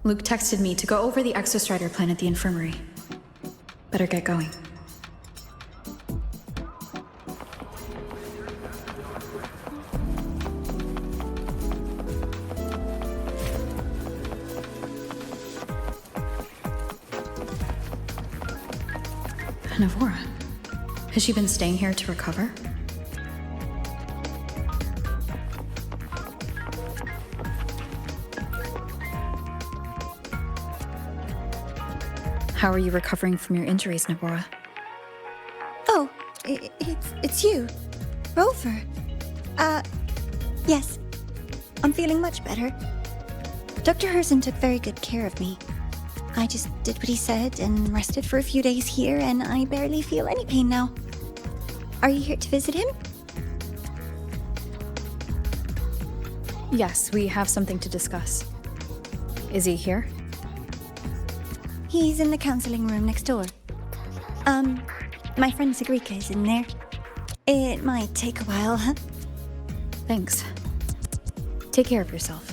Luuk texted me to go over the exostrider plan at the infirmary. Better get going. Navora. Has she been staying here to recover? How are you recovering from your injuries, Navora? Oh, it's you. Rover. Yes. I'm feeling much better. Dr. Herssen took very good care of me. I just did what he said and rested for a few days here, and I barely feel any pain now. Are you here to visit him? Yes, we have something to discuss. Is he here? He's in the counseling room next door. My friend Sigrika is in there. It might take a while, huh? Thanks. Take care of yourself.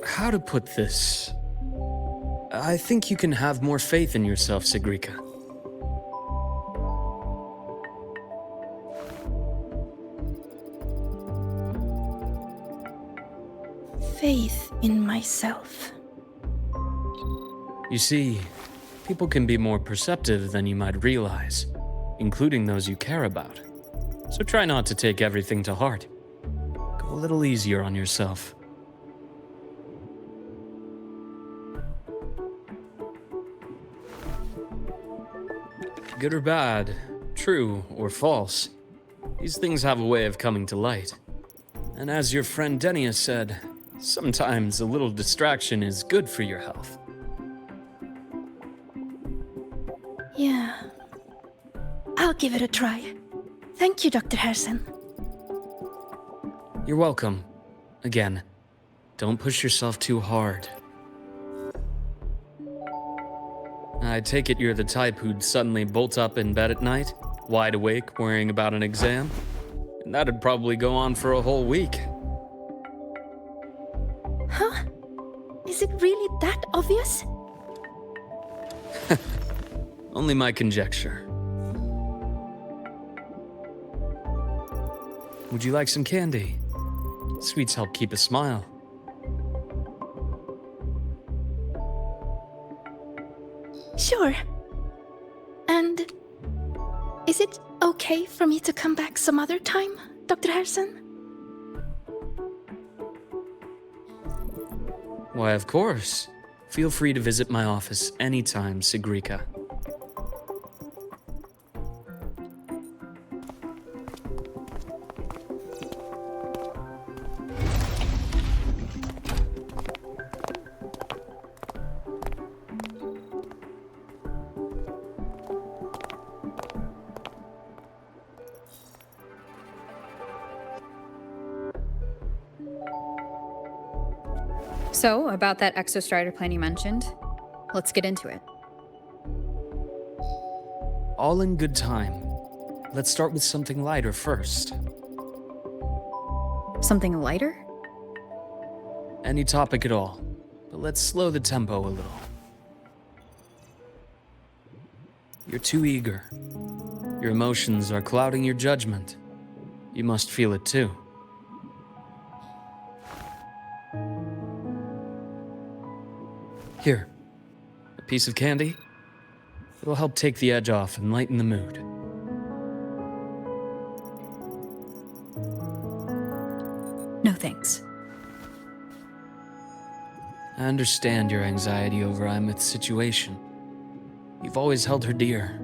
How to put this? I think you can have more faith in yourself, Sigrika. Faith in myself. You see, people can be more perceptive than you might realize, including those you care about. So try not to take everything to heart. Go a little easier on yourself. Good or bad, true or false, these things have a way of coming to light. And as your friend Denia said, sometimes a little distraction is good for your health. Yeah. I'll give it a try. Thank you, Dr. Herssen. You're welcome. Again, don't push yourself too hard. I take it you're the type who'd suddenly bolt up in bed at night, wide awake, worrying about an exam? And that'd probably go on for a whole week. Huh? Is it really that obvious? Only my conjecture. Would you like some candy? Sweets help keep a smile. Sure. And is it okay for me to come back some other time, Dr. Herssen? Why, of course. Feel free to visit my office anytime, Sigrika. So, about that exostrider plan you mentioned, let's get into it. All in good time. Let's start with something lighter first. Something lighter? Any topic at all, but let's slow the tempo a little. You're too eager. Your emotions are clouding your judgment. You must feel it too. Here, a piece of candy. It'll help take the edge off and lighten the mood. No thanks. I understand your anxiety over Imeth's situation. You've always held her dear,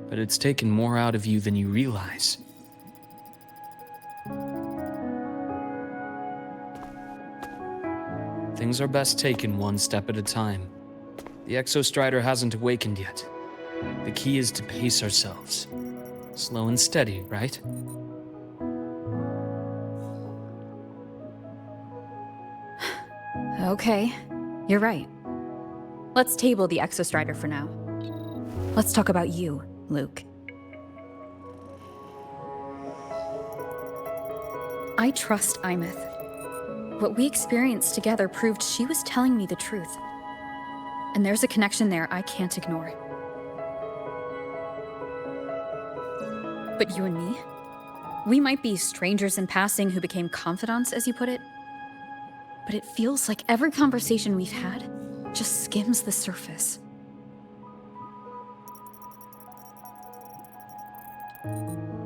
but it's taken more out of you than you realize. Things are best taken one step at a time. The exostrider hasn't awakened yet. The key is to pace ourselves. Slow and steady, right? Okay. You're right. Let's table the Exostrider for now. Let's talk about you, Luuk. I trust Imeth. What we experienced together proved she was telling me the truth. And there's a connection there I can't ignore. But you and me? We might be strangers in passing who became confidants, as you put it. But it feels like every conversation we've had just skims the surface.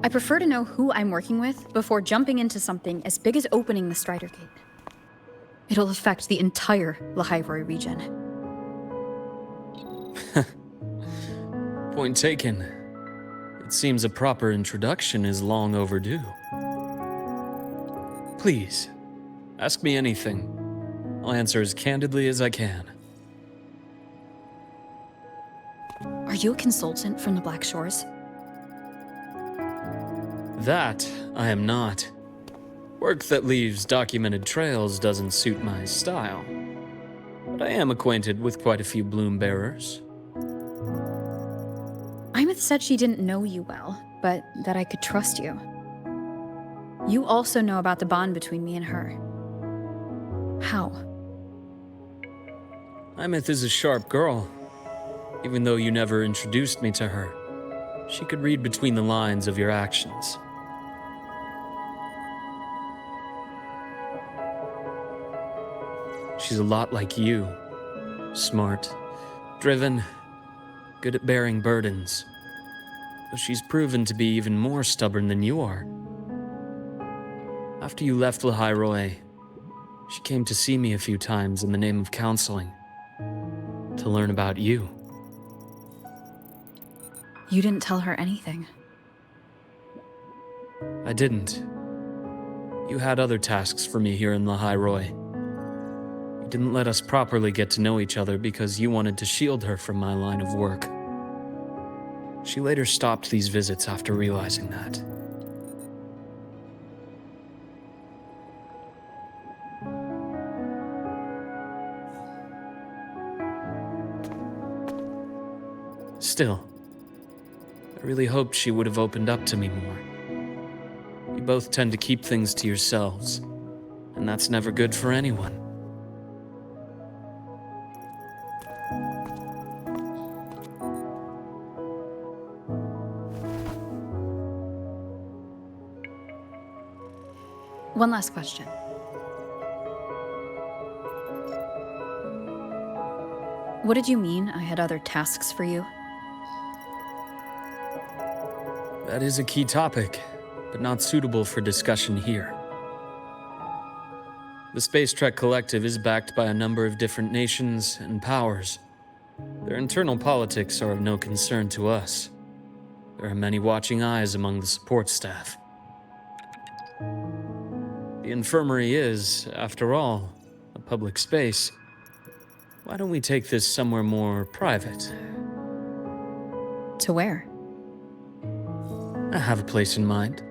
I prefer to know who I'm working with before jumping into something as big as opening the Strider Gate. It'll affect the entire lahai-roi region. Point taken. It seems a proper introduction is long overdue. Please, ask me anything. I'll answer as candidly as I can. Are you a consultant from the Black Shores? That I am not. Work that leaves documented trails doesn't suit my style. But I am acquainted with quite a few bloom bearers. Imeth said she didn't know you well, but that I could trust you. You also know about the bond between me and her. How? Imeth is a sharp girl. Even though you never introduced me to her, she could read between the lines of your actions. She's a lot like you. Smart, driven, good at bearing burdens. But she's proven to be even more stubborn than you are. After you left lahai-roi, she came to see me a few times in the name of counseling, to learn about you. You didn't tell her anything. I didn't. You had other tasks for me here in lahai-roi. You didn't let us properly get to know each other because you wanted to shield her from my line of work. She later stopped these visits after realizing that. Still, I really hoped she would have opened up to me more. You both tend to keep things to yourselves, and that's never good for anyone. One last question. What did you mean I had other tasks for you? That is a key topic, but not suitable for discussion here. The Space Trek Collective is backed by a number of different nations and powers. Their internal politics are of no concern to us. There are many watching eyes among the support staff. The infirmary is, after all, a public space. Why don't we take this somewhere more private? To where? I have a place in mind.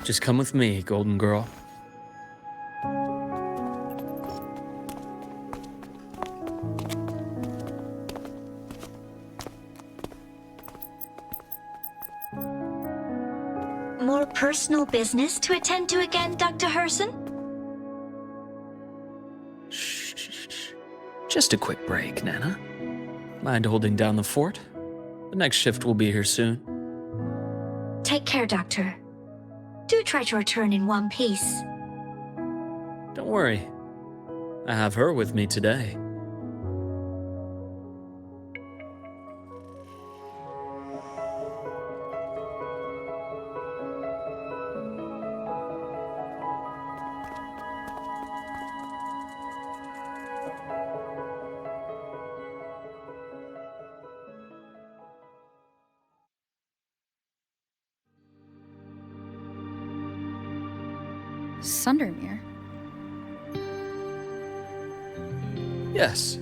Just come with me, Golden Girl. More personal business to attend to again, Dr. Herssen? Shh. Just a quick break, Nana. Mind holding down the fort? The next shift will be here soon. Take care, Doctor. Do try to return in one piece. Don't worry. I have her with me today. Sundermere? Yes.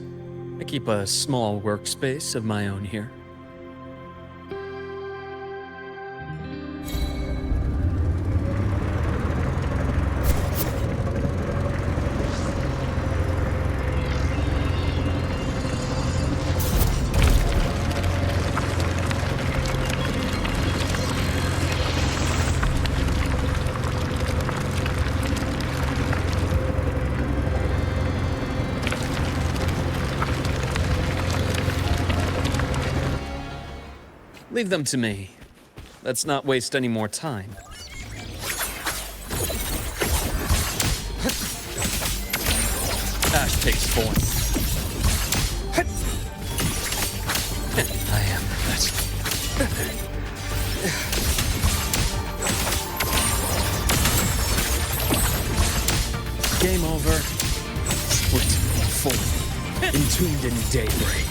I keep a small workspace of my own here. Leave them to me. Let's not waste any more time. Ash takes form. I am that. Game over. Split form. Entombed in daybreak.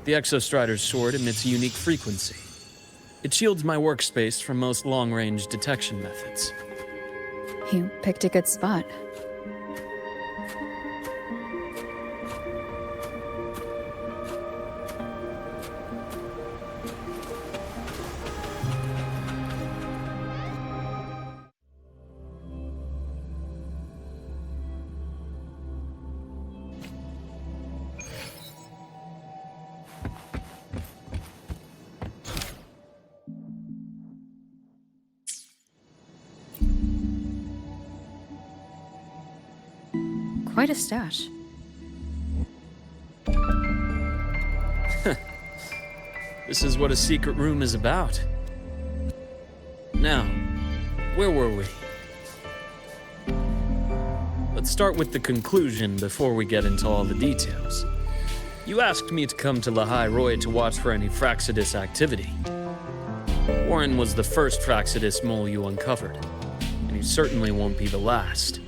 The Exostrider's sword emits a unique frequency. It shields my workspace from most long-range detection methods. You picked a good spot. Quite a stash. This is what a secret room is about. Now, where were we? Let's start with the conclusion before we get into all the details. You asked me to come to lahai-roi to watch for any Fractsidus activity. Warren was the first Fractsidus mole you uncovered, and he certainly won't be the last.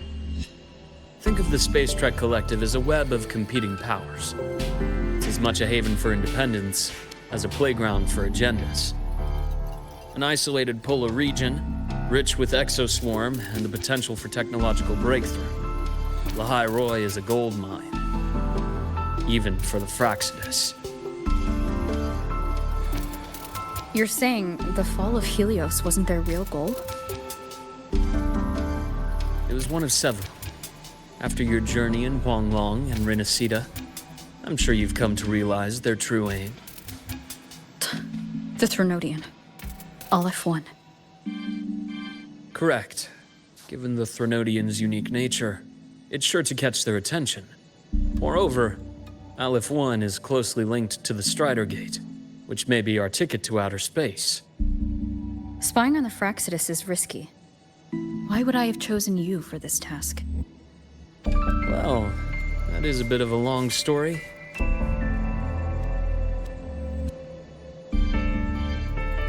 Think of the Space Trek Collective as a web of competing powers. It's as much a haven for independence as a playground for agendas. An isolated polar region, rich with exoswarm and the potential for technological breakthrough. Lahai-roi is a gold mine, even for the Fractsidus. You're saying the fall of Helios wasn't their real goal? It was one of several. After your journey in Huanglong and Renacida, I'm sure you've come to realize their true aim. The Threnodian. All F1. Correct. Given the Threnodian's unique nature, it's sure to catch their attention. Moreover, Aleph 1 is closely linked to the Strider Gate, which may be our ticket to outer space. Spying on the Fractsidus is risky. Why would I have chosen you for this task? Well, that is a bit of a long story.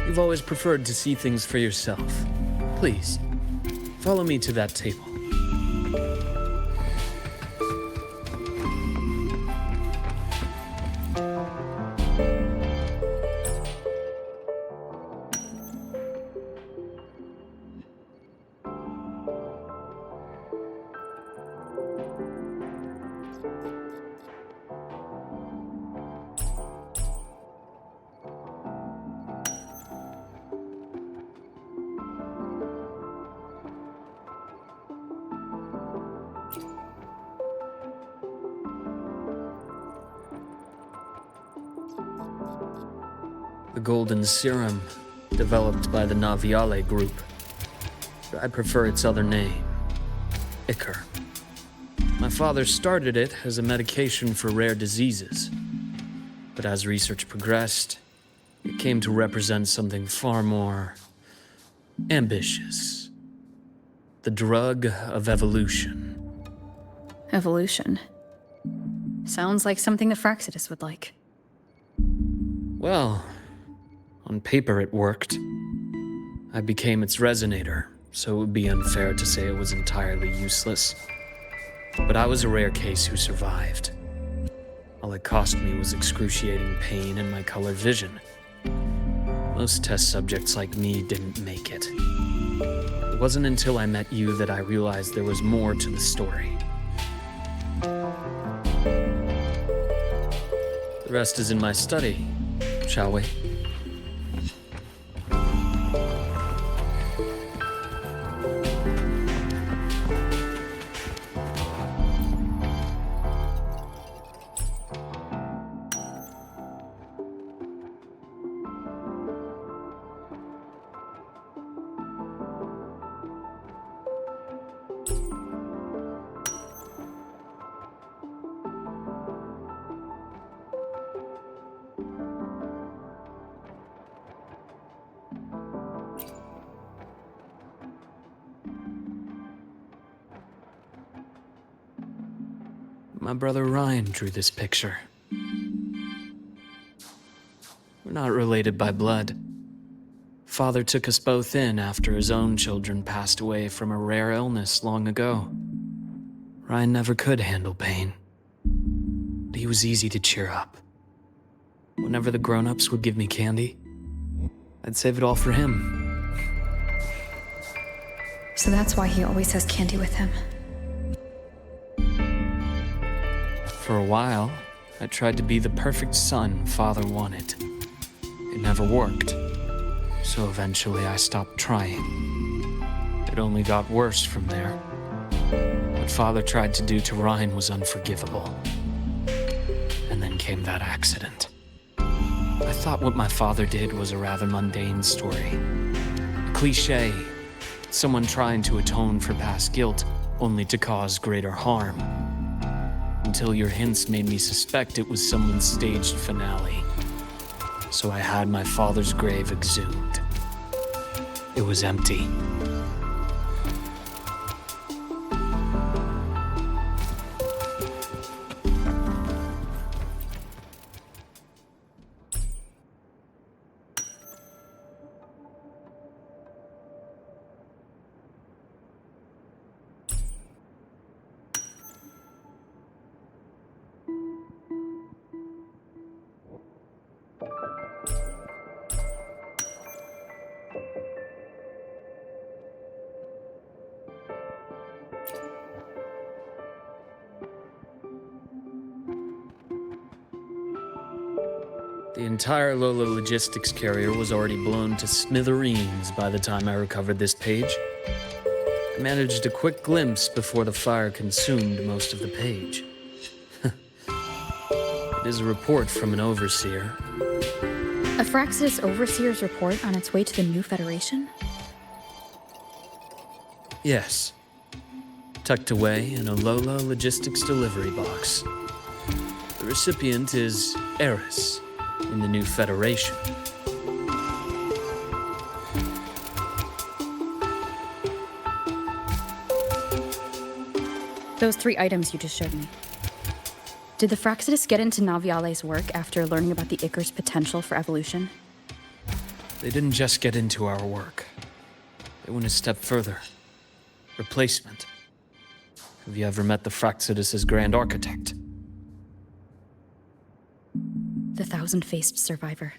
You've always preferred to see things for yourself. Please, follow me to that table. The golden serum, developed by the Naviale group. I prefer its other name, Ichor. My father started it as a medication for rare diseases. But as research progressed, it came to represent something far more ambitious. The drug of evolution. Evolution. Sounds like something the Fractsidus would like. Well, on paper it worked. I became its resonator, so it would be unfair to say it was entirely useless. But I was a rare case who survived. All it cost me was excruciating pain and my color vision. Most test subjects like me didn't make it. It wasn't until I met you that I realized there was more to the story. The rest is in my study, shall we? My brother Ryan drew this picture. We're not related by blood. Father took us both in after his own children passed away from a rare illness long ago. Ryan never could handle pain, but he was easy to cheer up. Whenever the grown-ups would give me candy, I'd save it all for him. So that's why he always has candy with him. For a while, I tried to be the perfect son Father wanted. It never worked, so eventually I stopped trying. It only got worse from there. What Father tried to do to Ryan was unforgivable. And then came that accident. I thought what my father did was a rather mundane story. A cliché, someone trying to atone for past guilt only to cause greater harm. Until your hints made me suspect it was someone's staged finale. So I had my father's grave exhumed. It was empty. The entire Lola logistics carrier was already blown to smithereens by the time I recovered this page. I managed a quick glimpse before the fire consumed most of the page. It is a report from an overseer. A Fractsidus overseer's report on its way to the new Federation? Yes. Tucked away in a Lola logistics delivery box. The recipient is Eris in the new Federation. Those 3 items you just showed me. Did the Fractsidus get into Naviale's work after learning about the Icar's potential for evolution? They didn't just get into our work. They went a step further. Replacement. Have you ever met the Fractsidus' Grand Architect? The thousand-faced survivor.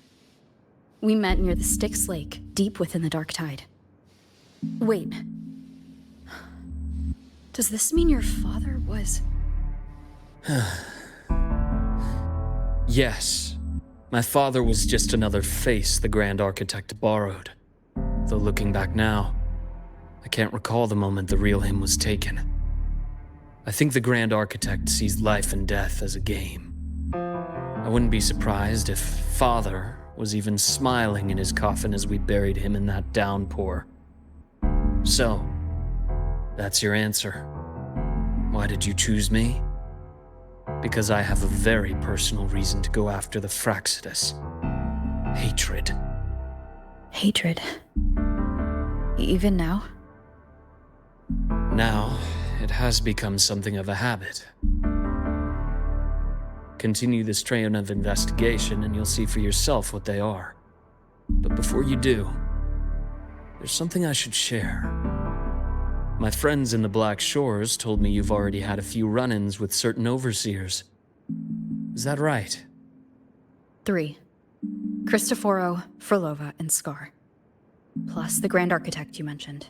We met near the Styx Lake, deep within the Dark Tide. Wait. Does this mean your father was... Yes. My father was just another face the Grand Architect borrowed. Though looking back now, I can't recall the moment the real him was taken. I think the Grand Architect sees life and death as a game. I wouldn't be surprised if Father was even smiling in his coffin as we buried him in that downpour. So, that's your answer. Why did you choose me? Because I have a very personal reason to go after the Fractsidus. Hatred. Hatred. Even now? Now, it has become something of a habit. Continue this train of investigation and you'll see for yourself what they are. But before you do, there's something I should share. My friends in the Black Shores told me you've already had a few run-ins with certain overseers. Is that right? 3. Cristoforo, Frolova, and Scar. Plus the Grand Architect you mentioned.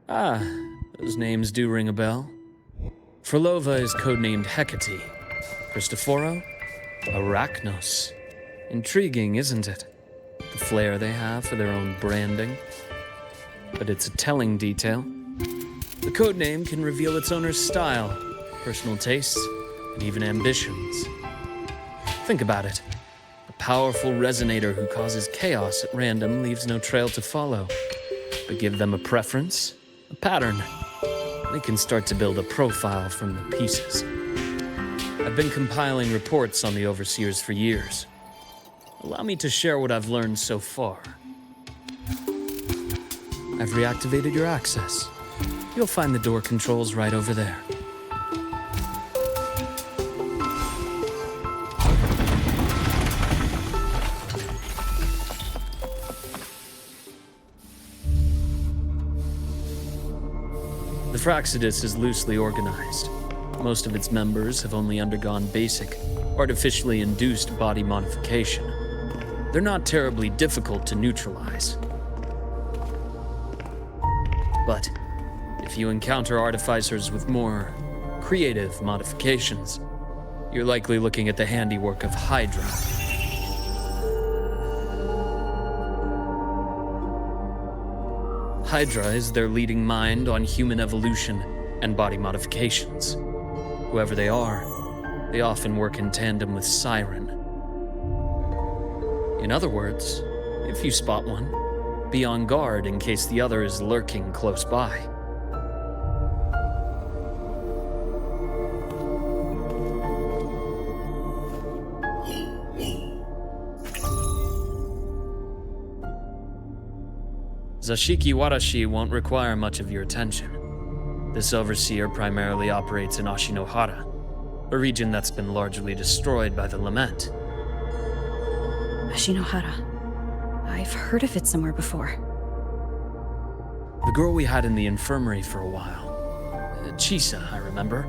Ah, those names do ring a bell. Frolova is codenamed Hecate. Cristoforo? Arachnos. Intriguing, isn't it? The flair they have for their own branding. But it's a telling detail. The codename can reveal its owner's style, personal tastes, and even ambitions. Think about it. A powerful resonator who causes chaos at random leaves no trail to follow. But give them a preference, a pattern. They can start to build a profile from the pieces. I've been compiling reports on the Overseers for years. Allow me to share what I've learned so far. I've reactivated your access. You'll find the door controls right over there. The Fractsidus is loosely organized. Most of its members have only undergone basic, artificially induced body modification. They're not terribly difficult to neutralize. But if you encounter artificers with more creative modifications, you're likely looking at the handiwork of Hydra. Hydra is their leading mind on human evolution and body modifications. Whoever they are, they often work in tandem with Siren. In other words, if you spot one, be on guard in case the other is lurking close by. Zashiki Warashi won't require much of your attention. This overseer primarily operates in Ashinohara, a region that's been largely destroyed by the Lament. Ashinohara. I've heard of it somewhere before. The girl we had in the infirmary for a while. Chisa, I remember.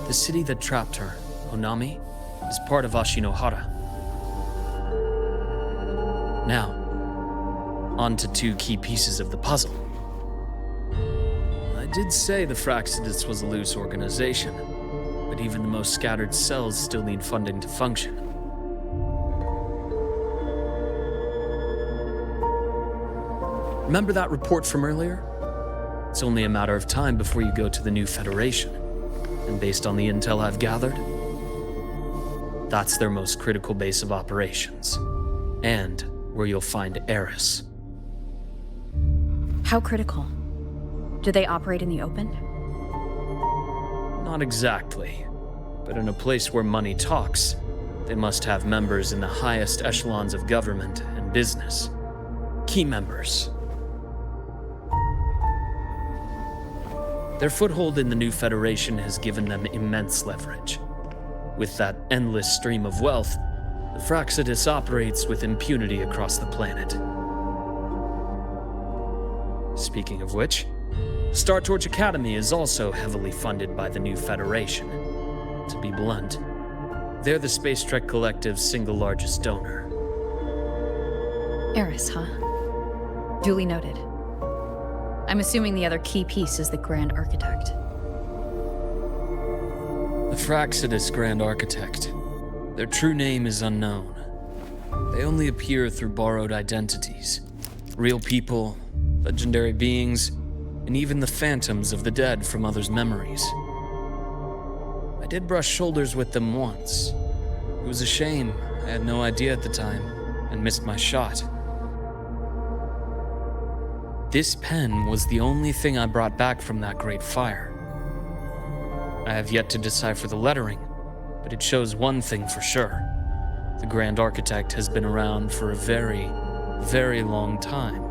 The city that trapped her, Onami, is part of Ashinohara. Now, on to two key pieces of the puzzle. I did say the Fractsidus was a loose organization, but even the most scattered cells still need funding to function. Remember that report from earlier? It's only a matter of time before you go to the new Federation. And based on the intel I've gathered, that's their most critical base of operations. And where you'll find Eris. How critical? Do they operate in the open? Not exactly. But in a place where money talks, they must have members in the highest echelons of government and business. Key members. Their foothold in the new Federation has given them immense leverage. With that endless stream of wealth, the Fractsidus operates with impunity across the planet. Speaking of which, Star Torch Academy is also heavily funded by the new Federation. To be blunt, they're the Space Trek Collective's single largest donor. Eris, huh? Duly noted. I'm assuming the other key piece is the Grand Architect. The Fractsidus Grand Architect. Their true name is unknown. They only appear through borrowed identities. Real people, legendary beings, and even the phantoms of the dead from others' memories. I did brush shoulders with them once. It was a shame. I had no idea at the time, and missed my shot. This pen was the only thing I brought back from that great fire. I have yet to decipher the lettering, but it shows one thing for sure. The Grand Architect has been around for a very, very long time.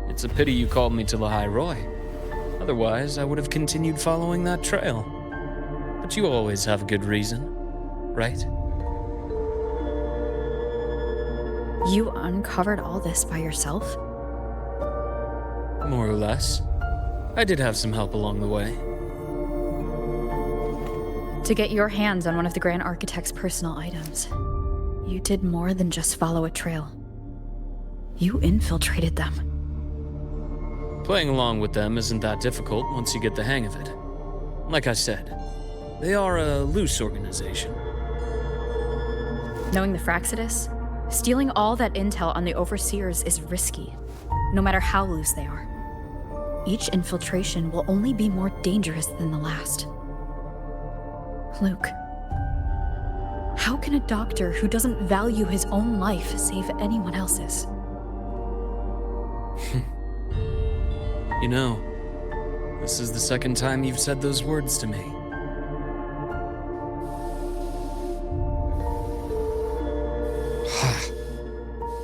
It's a pity you called me to lahai-roi. Otherwise, I would have continued following that trail. But you always have a good reason, right? You uncovered all this by yourself? More or less. I did have some help along the way. To get your hands on one of the Grand Architect's personal items, you did more than just follow a trail. You infiltrated them. Playing along with them isn't that difficult once you get the hang of it. Like I said, they are a loose organization. Knowing the Fractsidus, stealing all that intel on the Overseers is risky, no matter how loose they are. Each infiltration will only be more dangerous than the last. Luuk, how can a doctor who doesn't value his own life save anyone else's? You know, this is the second time you've said those words to me.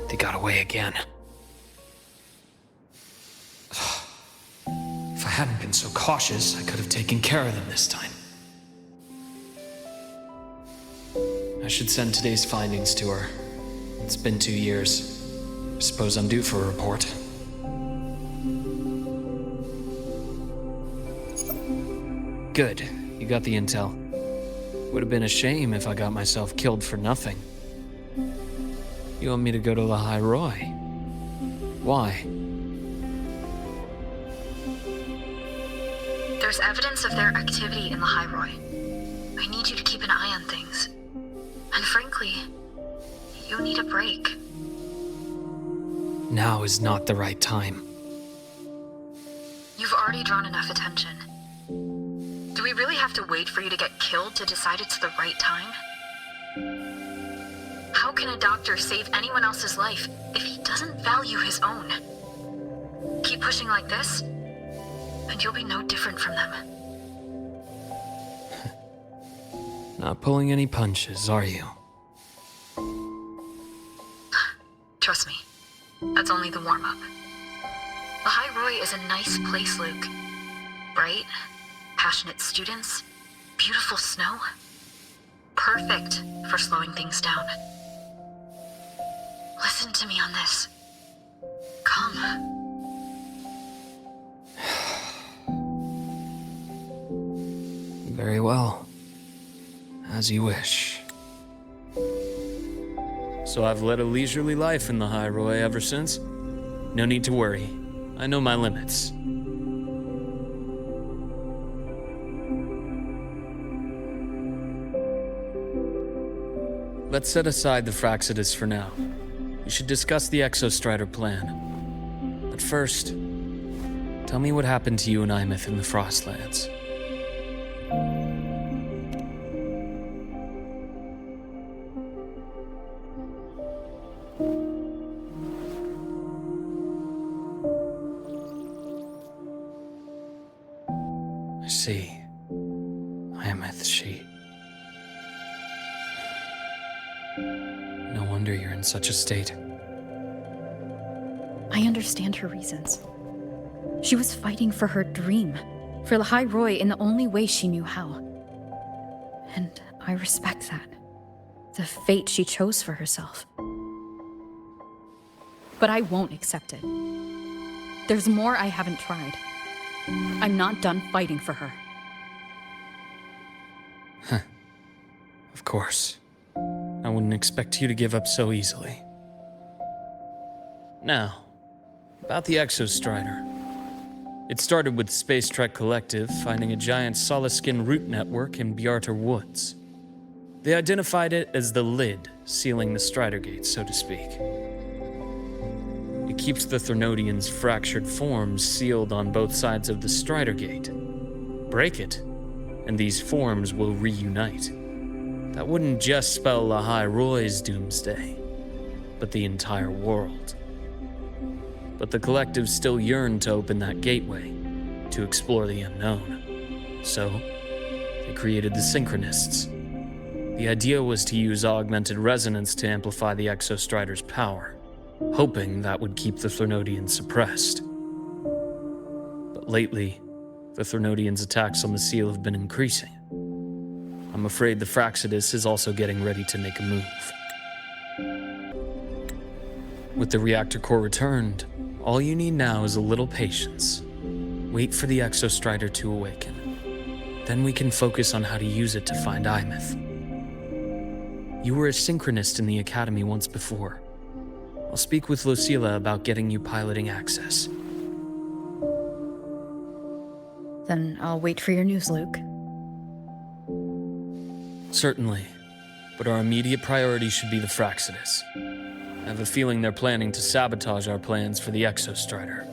They got away again. If I hadn't been so cautious, I could have taken care of them this time. I should send today's findings to her. It's been 2 years. I suppose I'm due for a report. Good. You got the intel. Would have been a shame if I got myself killed for nothing. You want me to go to lahai-roi? Why? There's evidence of their activity in lahai-roi. I need you to keep an eye on things. And frankly, you need a break. Now is not the right time. You've already drawn enough attention. Do we really have to wait for you to get killed to decide it's the right time? How can a doctor save anyone else's life if he doesn't value his own? Keep pushing like this, and you'll be no different from them. Not pulling any punches, are you? Trust me, that's only the warm-up. Lahai-roi is a nice place, Luke. Bright, passionate students, beautiful snow. Perfect for slowing things down. Listen to me on this. Come. Very well. As you wish. So I've led a leisurely life in the lahai-roi ever since. No need to worry. I know my limits. Let's set aside the Fractsidus for now. We should discuss the Exostrider plan. But first, tell me what happened to you and Imeth in the Frostlands. I see. Imeth, she... No wonder you're in such a state. I understand her reasons. She was fighting for her dream, for lahai-roi in the only way she knew how. And I respect that. The fate she chose for herself. But I won't accept it. There's more I haven't tried. I'm not done fighting for her. Of course. I wouldn't expect you to give up so easily. Now, about the Exostrider. It started with Space Trek Collective finding a giant solid-skin root network in Bjarter Woods. They identified it as the lid sealing the Strider Gate, so to speak. It keeps the Threnodians' fractured forms sealed on both sides of the Strider Gate. Break it, and these forms will reunite. That wouldn't just spell lahai-roi's doomsday, but the entire world. But the Collective still yearned to open that gateway, to explore the unknown. So, they created the Synchronists. The idea was to use augmented resonance to amplify the Exostrider's power, hoping that would keep the Threnodians suppressed. But lately, the Threnodians' attacks on the seal have been increasing. I'm afraid the Fractsidus is also getting ready to make a move. With the reactor core returned, all you need now is a little patience. Wait for the Exostrider to awaken. Then we can focus on how to use it to find Imeth. You were a synchronist in the Academy once before. I'll speak with Lucilla about getting you piloting access. Then I'll wait for your news, Luke. Certainly, but our immediate priority should be the Fractsidus. I have a feeling they're planning to sabotage our plans for the Exostrider.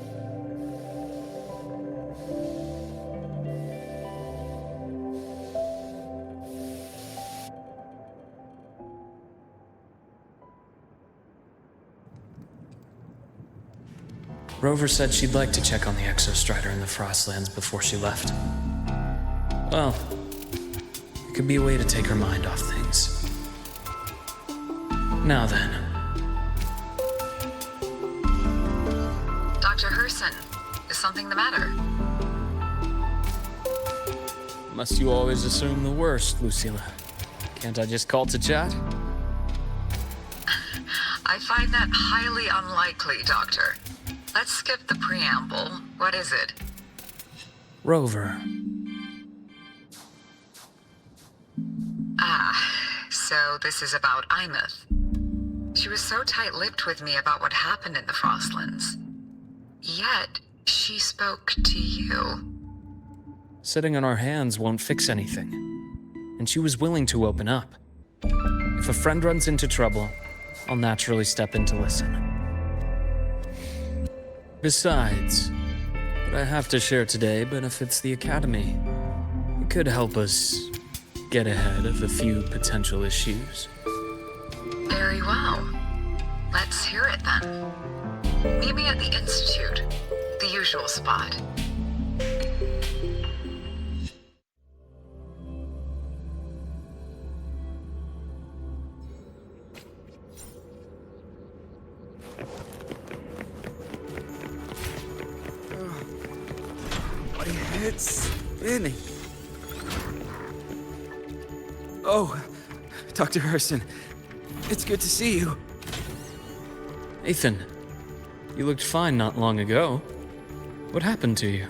Rover said she'd like to check on the Exostrider in the Frostlands before she left. Well, it could be a way to take her mind off things. Now then. Dr. Herssen, is something the matter? Must you always assume the worst, Lucilla? Can't I just call to chat? I find that highly unlikely, Doctor. Let's skip the preamble. What is it? Rover. So this is about Imeth. She was so tight-lipped with me about what happened in the Frostlands. Yet, she spoke to you. Sitting on our hands won't fix anything. And she was willing to open up. If a friend runs into trouble, I'll naturally step in to listen. Besides, what I have to share today benefits the Academy. It could help us get ahead of a few potential issues. Very well. Let's hear it then. Meet me at the Institute, the usual spot. My head's spinning. Oh, Dr. Herssen, it's good to see you. Ethan, you looked fine not long ago. What happened to you?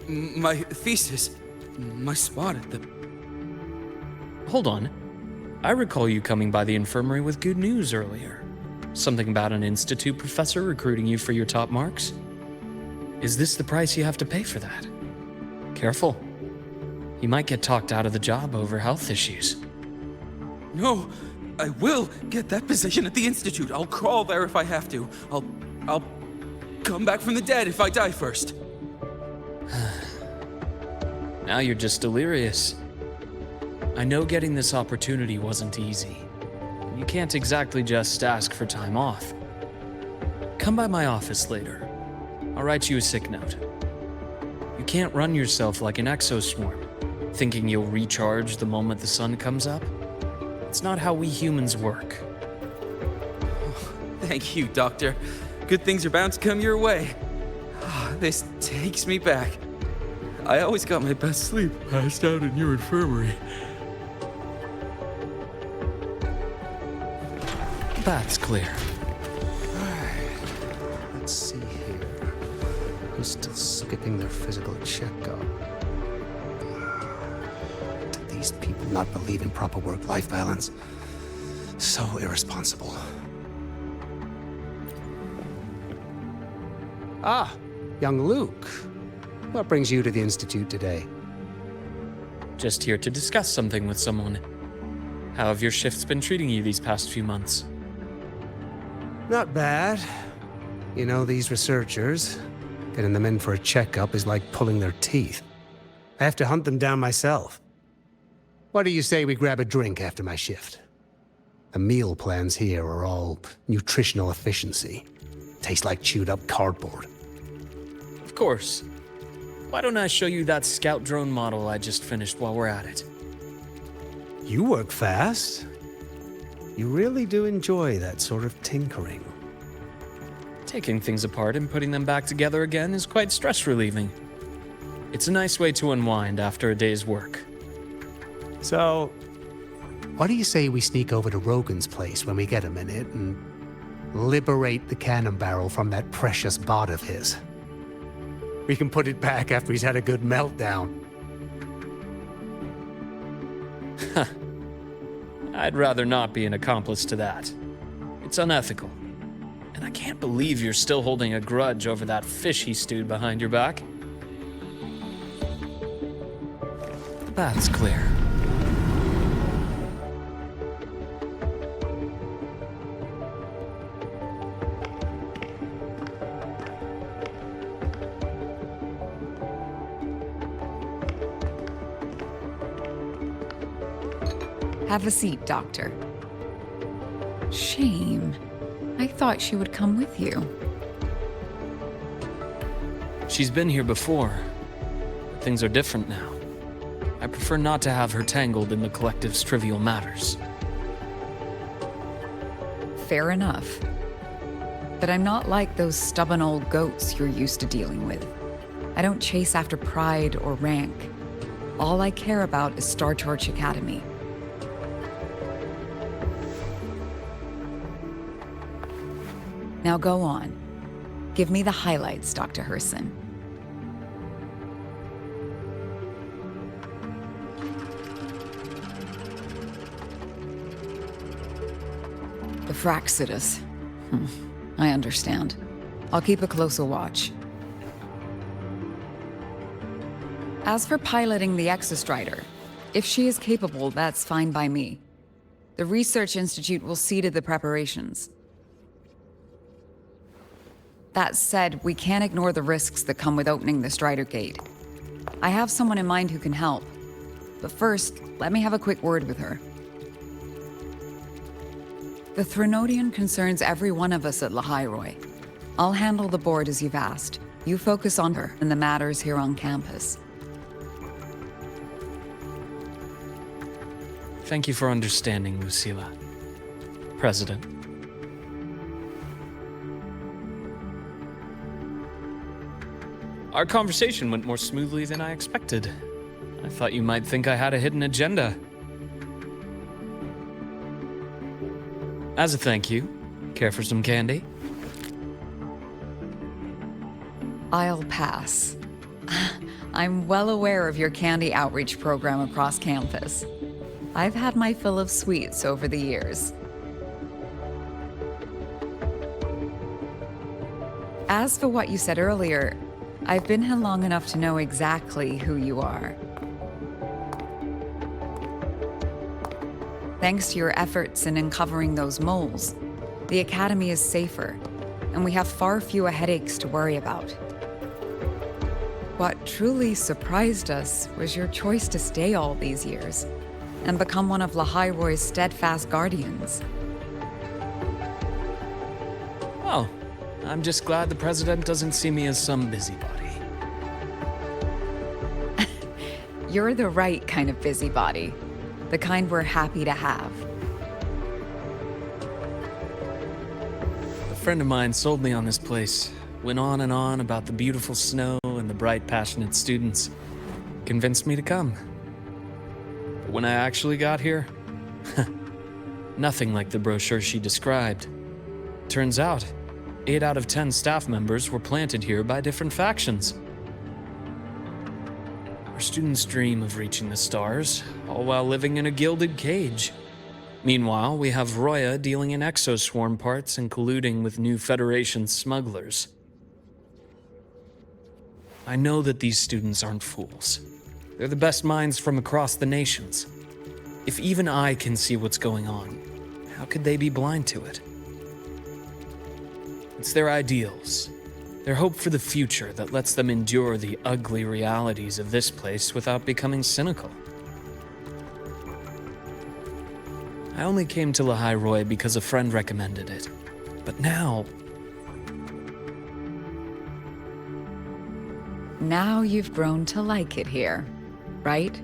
My thesis, my spot at the... Hold on. I recall you coming by the infirmary with good news earlier. Something about an institute professor recruiting you for your top marks? Is this the price you have to pay for that? Careful. You might get talked out of the job over health issues. No, I will get that position at the Institute. I'll crawl there if I have to. I'll come back from the dead if I die first. Now you're just delirious. I know getting this opportunity wasn't easy. You can't exactly just ask for time off. Come by my office later. I'll write you a sick note. You can't run yourself like an exoswarm, thinking you'll recharge the moment the sun comes up. It's not how we humans work. Thank you, Doctor. Good things are bound to come your way. This takes me back. I always got my best sleep passed out in your infirmary. That's clear. Let's see here. Who's still skipping their physical checkup? Do these people not believe in proper work-life balance? So irresponsible. Ah, young Luuk. What brings you to the Institute today? Just here to discuss something with someone. How have your shifts been treating you these past few months? Not bad. You know, these researchers, getting them in for a checkup is like pulling their teeth. I have to hunt them down myself. What do you say we grab a drink after my shift? The meal plans here are all nutritional efficiency. Taste like chewed up cardboard. Of course. Why don't I show you that scout drone model I just finished while we're at it? You work fast. You really do enjoy that sort of tinkering. Taking things apart and putting them back together again is quite stress-relieving. It's a nice way to unwind after a day's work. So, what do you say we sneak over to Rogan's place when we get a minute and liberate the cannon barrel from that precious bot of his? We can put it back after he's had a good meltdown. I'd rather not be an accomplice to that. It's unethical. And I can't believe you're still holding a grudge over that fish he stewed behind your back. The path's clear. Have a seat, Doctor. Shame. I thought she would come with you. She's been here before. But things are different now. I prefer not to have her tangled in the collective's trivial matters. Fair enough. But I'm not like those stubborn old goats you're used to dealing with. I don't chase after pride or rank. All I care about is Star Torch Academy. Now go on. Give me the highlights, Dr. Herssen. Fractsidus. I understand. I'll keep a closer watch. As for piloting the Exostrider, if she is capable, that's fine by me. The Research Institute will see to the preparations. That said, we can't ignore the risks that come with opening the Strider Gate. I have someone in mind who can help. But first, let me have a quick word with her. The Threnodian concerns every one of us at lahai-roi. I'll handle the board as you've asked. You focus on her and the matters here on campus. Thank you for understanding, Lucilla. President. Our conversation went more smoothly than I expected. I thought you might think I had a hidden agenda. As a thank you, care for some candy? I'll pass. I'm well aware of your candy outreach program across campus. I've had my fill of sweets over the years. As for what you said earlier, I've been here long enough to know exactly who you are. Thanks to your efforts in uncovering those moles, the Academy is safer, and we have far fewer headaches to worry about. What truly surprised us was your choice to stay all these years and become one of lahai-roi's steadfast guardians. Well, I'm just glad the President doesn't see me as some busybody. You're the right kind of busybody. The kind we're happy to have. A friend of mine sold me on this place. Went on and on about the beautiful snow and the bright, passionate students. Convinced me to come. But when I actually got here, nothing like the brochure she described. Turns out, 8 out of 10 staff members were planted here by different factions. Our students dream of reaching the stars, all while living in a gilded cage. Meanwhile, we have Roya dealing in exoswarm parts and colluding with new Federation smugglers. I know that these students aren't fools. They're the best minds from across the nations. If even I can see what's going on, how could they be blind to it? It's their ideals, their hope for the future that lets them endure the ugly realities of this place without becoming cynical. I only came to lahai-roi because a friend recommended it. But now... Now you've grown to like it here, right?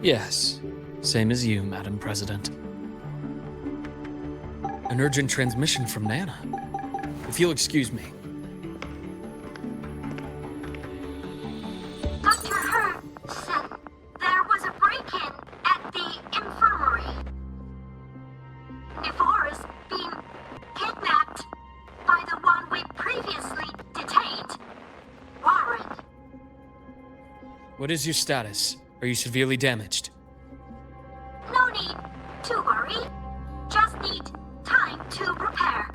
Yes, same as you, Madam President. An urgent transmission from Nana. If you'll excuse me. Dr. Herssen, there was a break-in at the infirmary. Nivara's being kidnapped by the one we previously detained, Warren. What is your status? Are you severely damaged? No need to worry. Just need time to repair.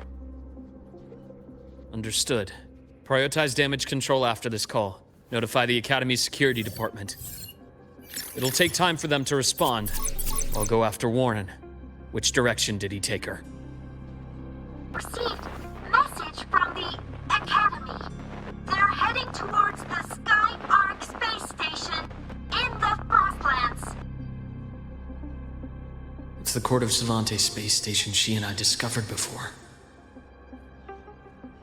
Understood. Prioritize damage control after this call. Notify the Academy's security department. It'll take time for them to respond. I'll go after Warren. Which direction did he take her? Received message from the Academy. They're heading towards the Sky Arc space station in the Frostlands. It's the Court of Savante space station she and I discovered before.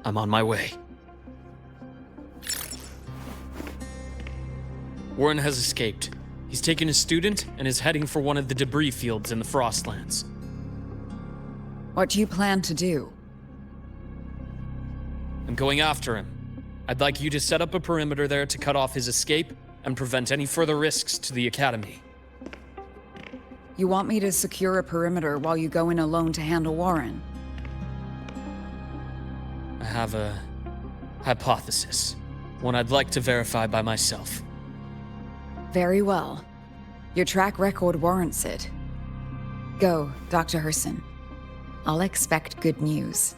I'm on my way. Warren has escaped. He's taken a student and is heading for one of the debris fields in the Frostlands. What do you plan to do? I'm going after him. I'd like you to set up a perimeter there to cut off his escape and prevent any further risks to the Academy. You want me to secure a perimeter while you go in alone to handle Warren? I have a hypothesis. One I'd like to verify by myself. Very well. Your track record warrants it. Go, Dr. Herssen. I'll expect good news.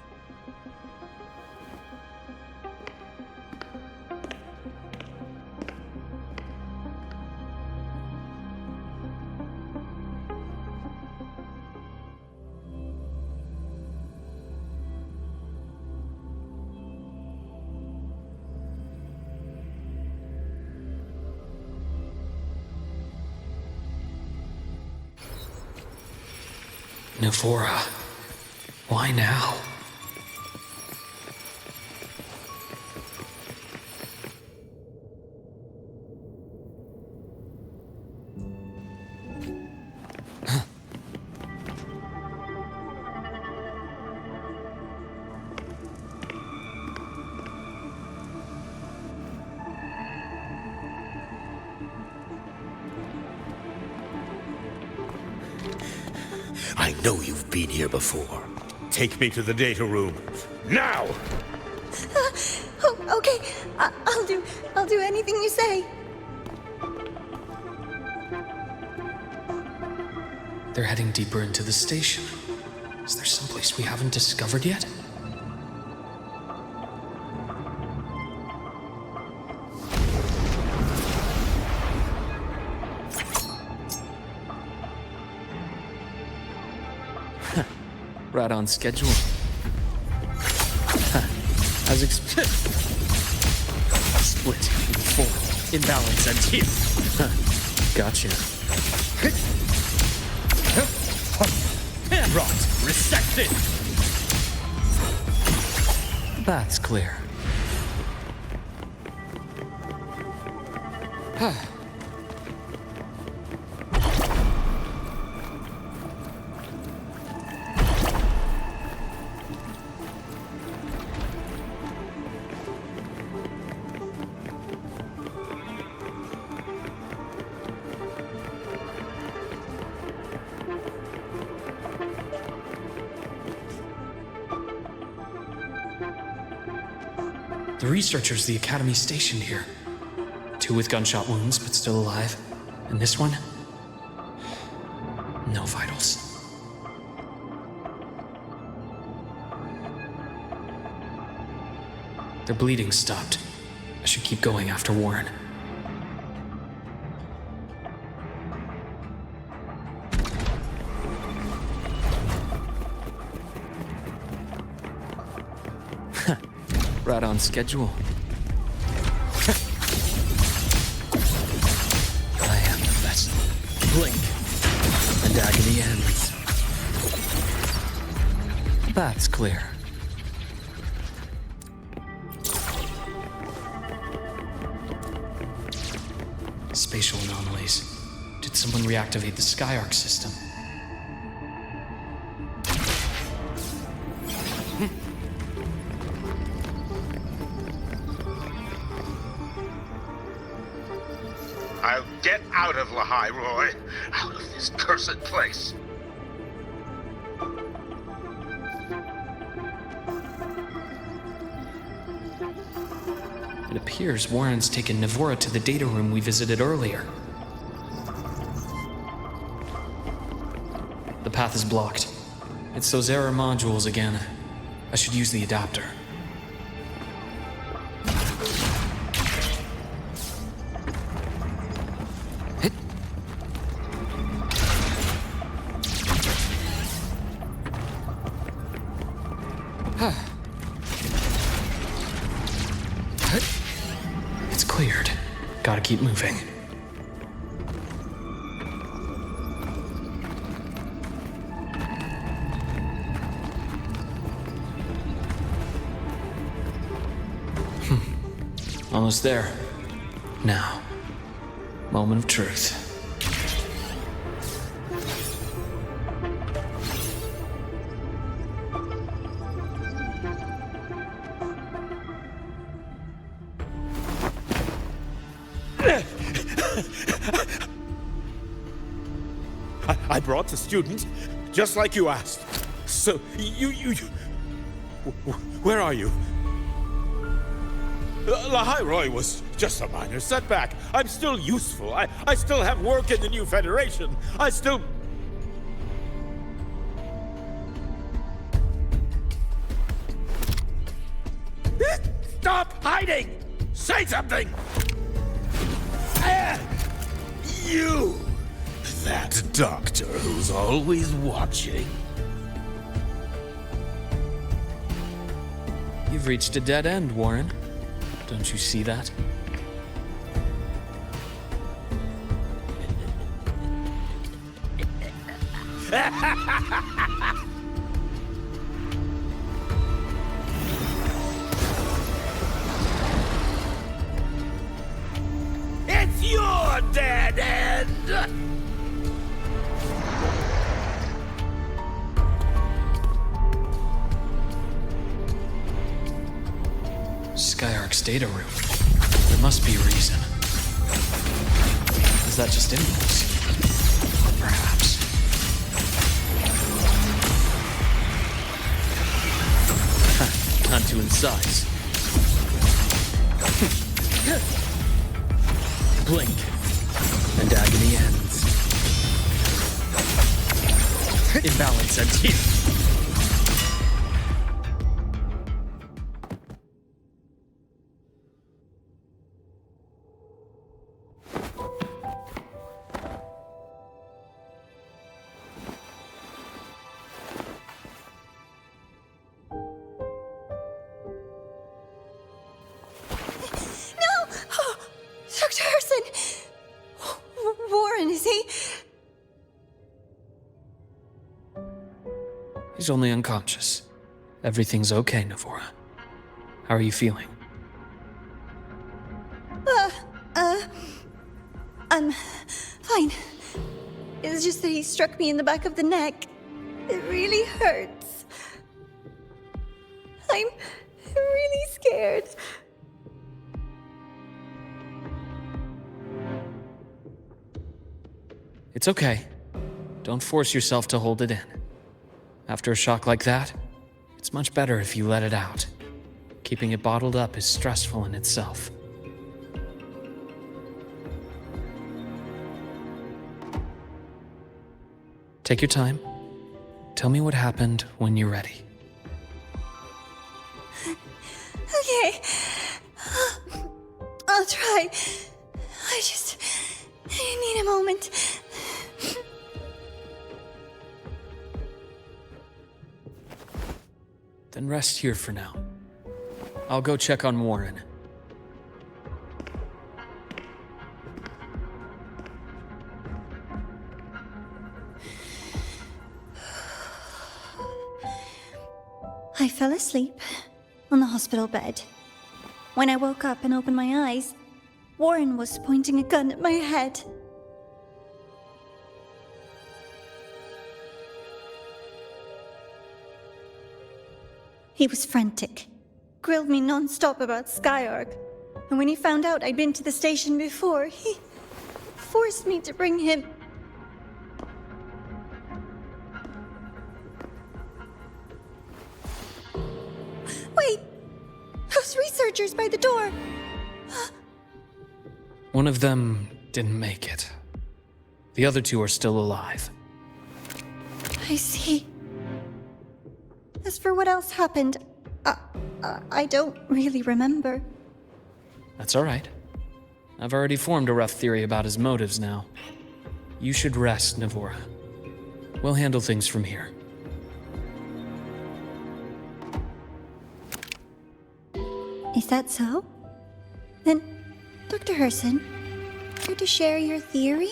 Navora. Why now? I know you've been here before. Take me to the data room. Now! Oh, okay. I'll do anything you say. They're heading deeper into the station. Is there someplace we haven't discovered yet? Right on schedule. As expected. Split in four. Imbalance and here. Gotcha. Rot. Resected. That's clear. The researchers the Academy stationed here. 2 with gunshot wounds, but still alive. And this one? No vitals. Their bleeding stopped. I should keep going after Warren. Right on schedule. I am the best. Blink, and agony ends. That's clear. Spatial anomalies. Did someone reactivate the Skyarc system? I'll get out of lahai-roi. Out of this cursed place. It appears Warren's taken Navora to the data room we visited earlier. The path is blocked. It's those error modules again. I should use the adapter. It's cleared. Gotta keep moving. Almost there. Now, moment of truth. I brought the student, just like you asked. So, you... Where are you? Lahai-roi was just a minor setback. I'm still useful. I still have work in the new Federation. I still... Stop hiding! Say something! You! That doctor who's always watching. You've reached a dead end, Warren. Don't you see that? It's your dead end! Skyark's data room. There must be a reason. Is that just impulse? Or perhaps... Time to incise. Blink, and agony ends. Imbalance ends here. Dr. Herssen! Warren, is he? He's only unconscious. Everything's okay, Navora. How are you feeling? I'm fine. It's just that he struck me in the back of the neck. It really hurts. I'm really scared. It's okay. Don't force yourself to hold it in. After a shock like that, it's much better if you let it out. Keeping it bottled up is stressful in itself. Take your time. Tell me what happened when you're ready. Okay. I'll try. I need a moment. Then rest here for now. I'll go check on Warren. I fell asleep on the hospital bed. When I woke up and opened my eyes, Warren was pointing a gun at my head. He was frantic, grilled me non-stop about Skyark, and when he found out I'd been to the station before, he forced me to bring him. Wait! Those researchers by the door! One of them didn't make it. The other two are still alive. I see. As for what else happened, I don't really remember. That's all right. I've already formed a rough theory about his motives now. You should rest, Navora. We'll handle things from here. Is that so? Then, Dr. Herssen, care to share your theory?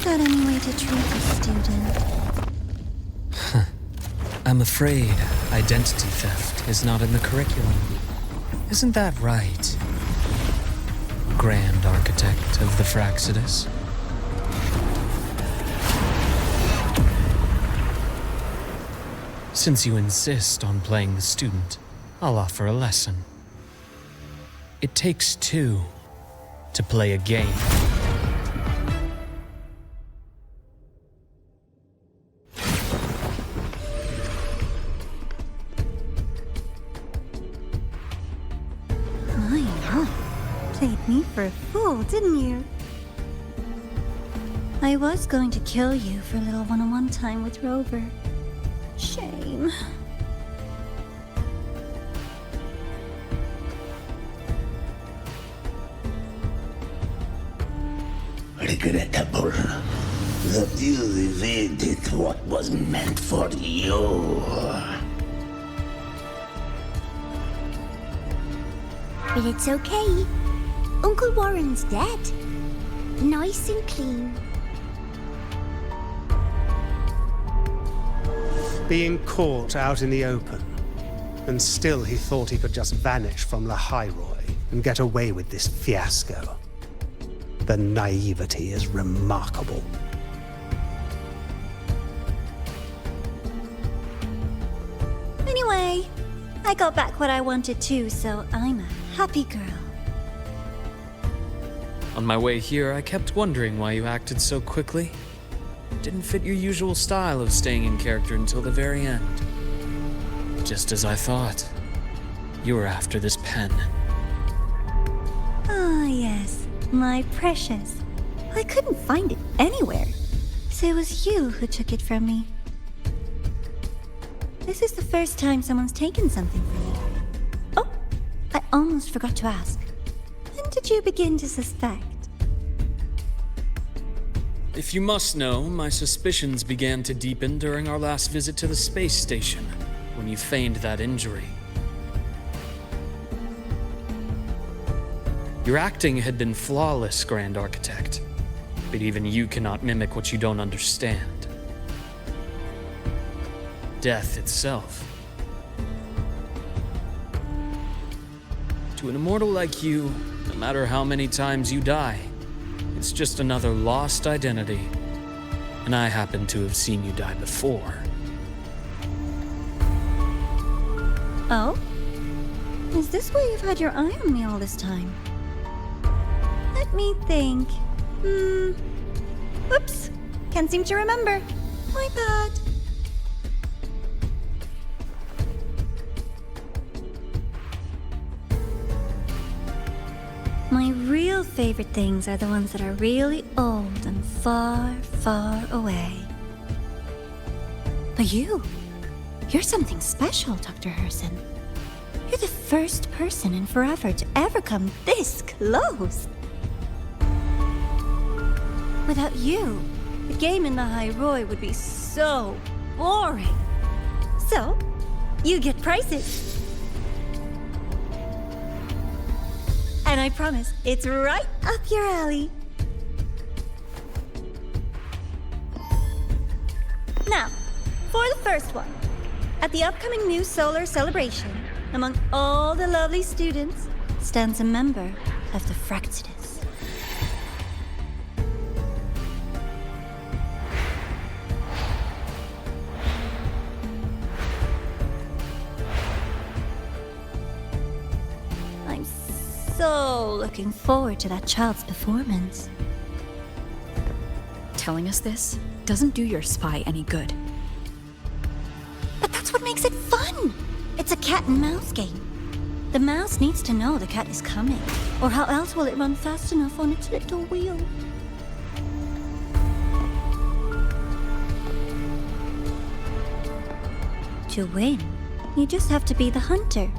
got any way to treat a student? I'm afraid identity theft is not in the curriculum. Isn't that right, Grand Architect of the Fractsidus? Since you insist on playing the student, I'll offer a lesson. It takes two to play a game. Played me for a fool, didn't you? I was going to kill you for a little one-on-one time with Rover. Shame. Regrettable that you evaded what was meant for you. But it's okay. Uncle Warren's dead. Nice and clean. Being caught out in the open, and still he thought he could just vanish from lahai-roi and get away with this fiasco. The naivety is remarkable. Anyway, I got back what I wanted too, so I'm a happy girl. On my way here, I kept wondering why you acted so quickly. Didn't fit your usual style of staying in character until the very end. Just as I thought. You were after this pen. Ah, yes, my precious. I couldn't find it anywhere, so it was you who took it from me. This is the first time someone's taken something from me. Oh, I almost forgot to ask. When did you begin to suspect? If you must know, my suspicions began to deepen during our last visit to the space station, when you feigned that injury. Your acting had been flawless, Grand Architect, but even you cannot mimic what you don't understand. Death itself. To an immortal like you, no matter how many times you die, it's just another lost identity. And I happen to have seen you die before. Oh? Is this why you've had your eye on me all this time? Let me think. Oops. Can't seem to remember. My bad. My real favorite things are the ones that are really old and far, far away. But you're something special, Dr. Herssen. You're the first person in forever to ever come this close. Without you, the game in lahai-roi would be so boring. So, you get prizes. And I promise, it's right up your alley. Now, for the first one. At the upcoming new solar celebration, among all the lovely students, stands a member of the Fractsidus. I'm so looking forward to that child's performance. Telling us this doesn't do your spy any good. But that's what makes it fun! It's a cat and mouse game. The mouse needs to know the cat is coming, or how else will it run fast enough on its little wheel? To win, you just have to be the hunter.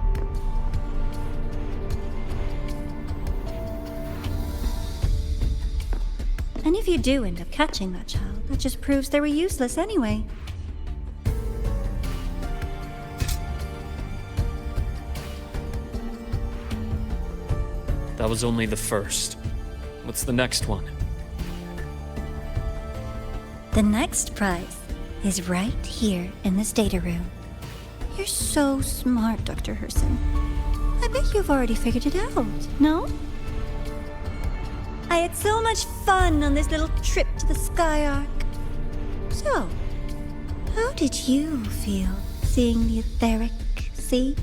And if you do end up catching that child, that just proves they were useless anyway. That was only the first. What's the next one? The next prize is right here in this data room. You're so smart, Dr. Herssen. I bet you've already figured it out, no? I had so much fun on this little trip to the Sky Arc. So, how did you feel seeing the etheric sea?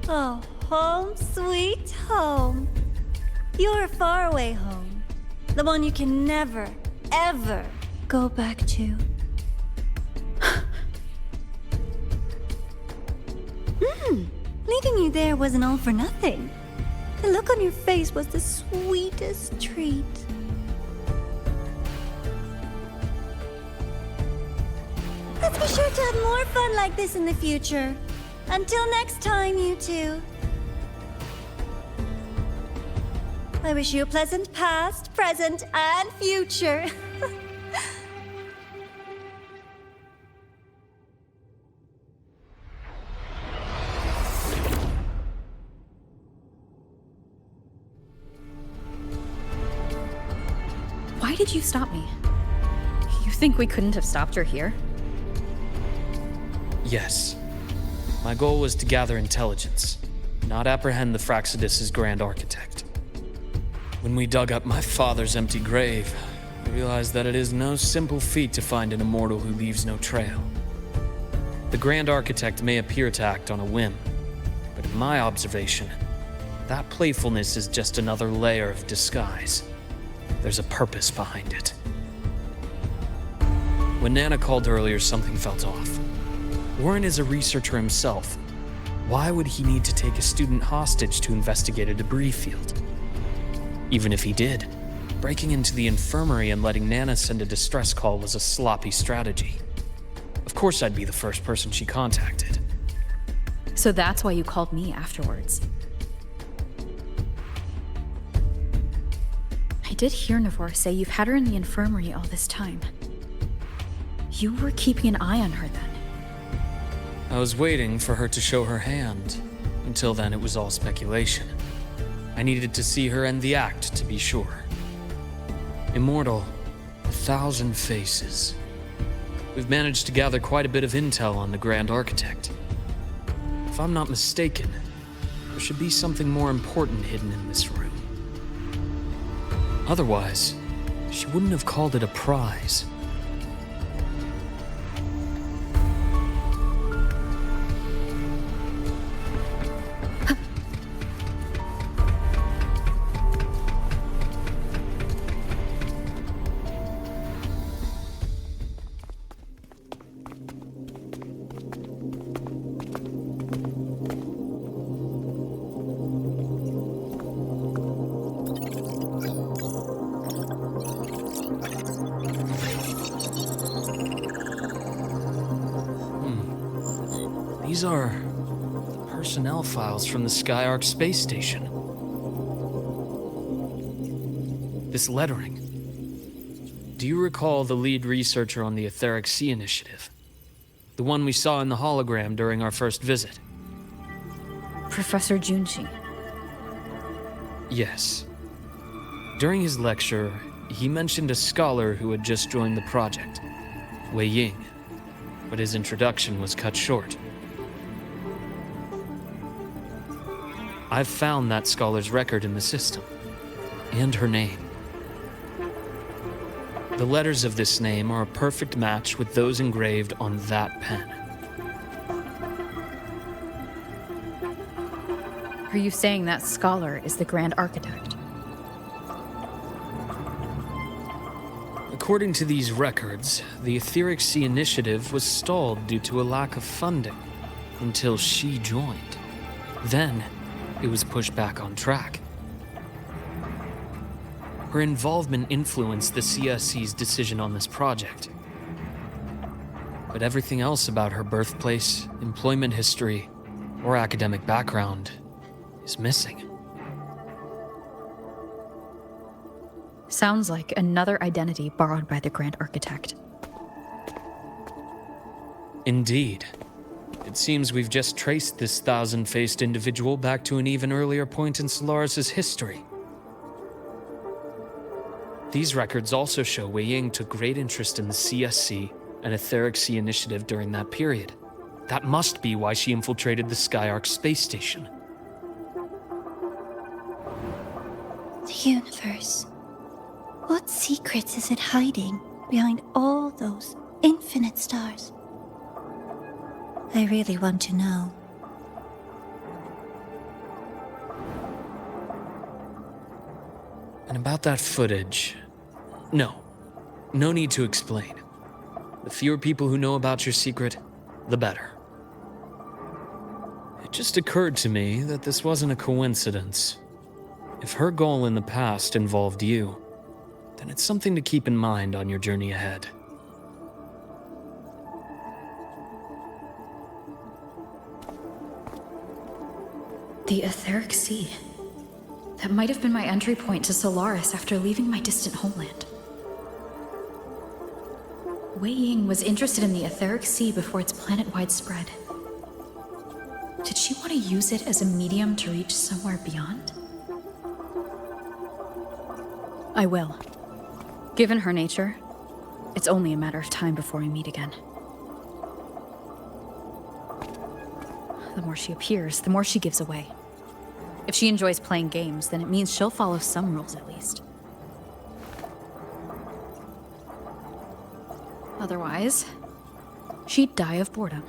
Oh, home sweet home. Your faraway home. The one you can never, ever go back to. Leaving you there wasn't all for nothing. The look on your face was the sweetest treat. Let's be sure to have more fun like this in the future. Until next time, you two. I wish you a pleasant past, present, and future. Why did you stop me? You think we couldn't have stopped her here? Yes. My goal was to gather intelligence, not apprehend the Fractsidus' grand architect. When we dug up my father's empty grave, I realized that it is no simple feat to find an immortal who leaves no trail. The grand architect may appear to act on a whim, but in my observation, that playfulness is just another layer of disguise. There's a purpose behind it. When Nana called earlier, something felt off. Warren is a researcher himself. Why would he need to take a student hostage to investigate a debris field? Even if he did, breaking into the infirmary and letting Nana send a distress call was a sloppy strategy. Of course I'd be the first person she contacted. So that's why you called me afterwards. I did hear Navor say you've had her in the infirmary all this time. You were keeping an eye on her then. I was waiting for her to show her hand. Until then, it was all speculation. I needed to see her end the act to be sure. Immortal, 1,000 faces. We've managed to gather quite a bit of intel on the Grand Architect. If I'm not mistaken, there should be something more important hidden in this room. Otherwise, she wouldn't have called it a prize. These are personnel files from the Sky Arc space station. This lettering. Do you recall the lead researcher on the Etheric Sea Initiative? The one we saw in the hologram during our first visit? Professor Junshi. Yes. During his lecture, he mentioned a scholar who had just joined the project, Wei Ying, but his introduction was cut short. I've found that scholar's record in the system, and her name. The letters of this name are a perfect match with those engraved on that pen. Are you saying that scholar is the Grand Architect? According to these records, the Etheric Sea Initiative was stalled due to a lack of funding until she joined. Then, it was pushed back on track. Her involvement influenced the CSC's decision on this project. But everything else about her birthplace, employment history, or academic background is missing. Sounds like another identity borrowed by the Grand Architect. Indeed. It seems we've just traced this thousand-faced individual back to an even earlier point in Solaris' history. These records also show Wei Ying took great interest in the CSC and Etheric Sea initiative during that period. That must be why she infiltrated the Skyark space station. The universe. What secrets is it hiding behind all those infinite stars? I really want to know. And about that footage, no need to explain. The fewer people who know about your secret, the better. It just occurred to me that this wasn't a coincidence. If her goal in the past involved you, then it's something to keep in mind on your journey ahead. The Etheric Sea. That might have been my entry point to Solaris after leaving my distant homeland. Wei Ying was interested in the Etheric Sea before its planet-wide spread. Did she want to use it as a medium to reach somewhere beyond? I will. Given her nature, it's only a matter of time before we meet again. The more she appears, the more she gives away. If she enjoys playing games, then it means she'll follow some rules at least. Otherwise, she'd die of boredom.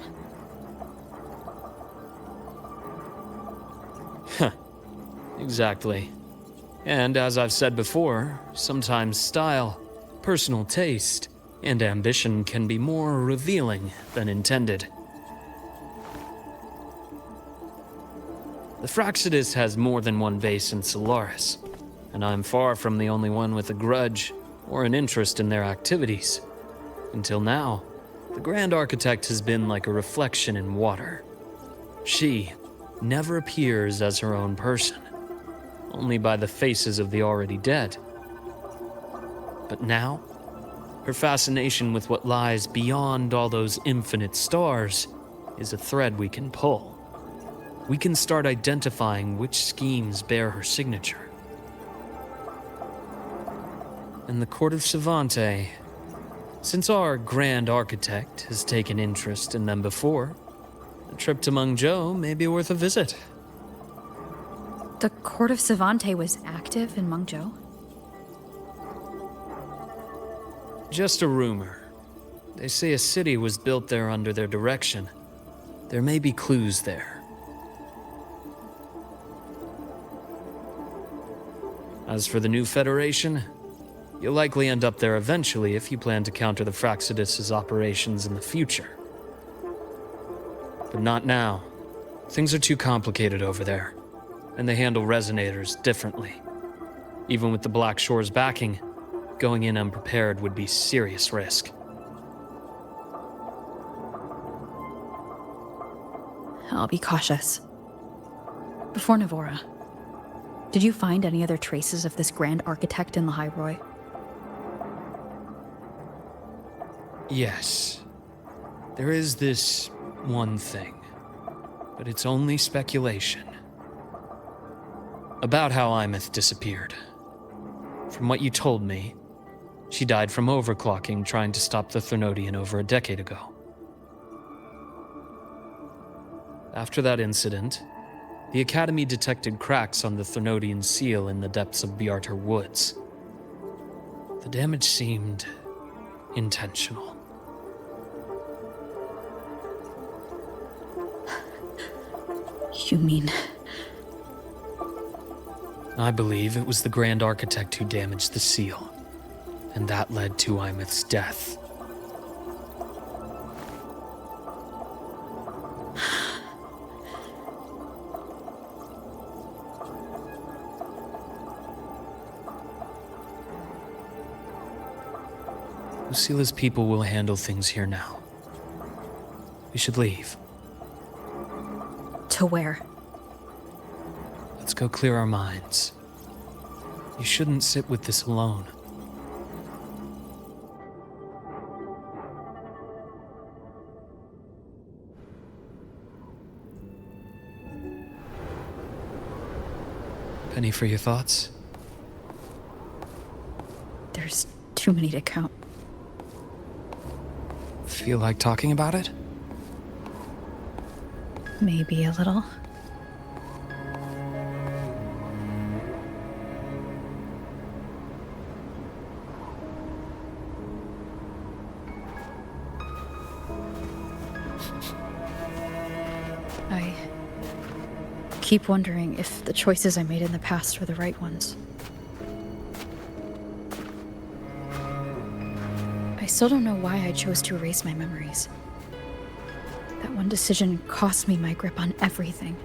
Exactly. And as I've said before, sometimes style, personal taste, and ambition can be more revealing than intended. The Fractsidus has more than one base in Solaris, and I'm far from the only one with a grudge or an interest in their activities. Until now, the Grand Architect has been like a reflection in water. She never appears as her own person, only by the faces of the already dead. But now, her fascination with what lies beyond all those infinite stars is a thread we can pull. We can start identifying which schemes bear her signature. And the Court of Savante, since our Grand Architect has taken interest in them before, a trip to Mengzhou may be worth a visit. The Court of Savante was active in Mengzhou? Just a rumor. They say a city was built there under their direction. There may be clues there. As for the new Federation, you'll likely end up there eventually if you plan to counter the Fractsidus' operations in the future. But not now. Things are too complicated over there, and they handle resonators differently. Even with the Black Shore's backing, going in unprepared would be serious risk. I'll be cautious. Before Navora, did you find any other traces of this Grand Architect in lahai-roi? Yes. There is this one thing, but it's only speculation. About how Imeth disappeared. From what you told me, she died from overclocking trying to stop the Threnodian over a decade ago. After that incident, the Academy detected cracks on the Threnodian seal in the depths of Biarter Woods. The damage seemed intentional. You mean... I believe it was the Grand Architect who damaged the seal, and that led to Imeth's death. Lucila's people will handle things here now. We should leave. To where? Let's go clear our minds. You shouldn't sit with this alone. Penny for your thoughts? There's too many to count. Feel like talking about it? Maybe a little. I keep wondering if the choices I made in the past were the right ones. I still don't know why I chose to erase my memories. That one decision cost me my grip on everything.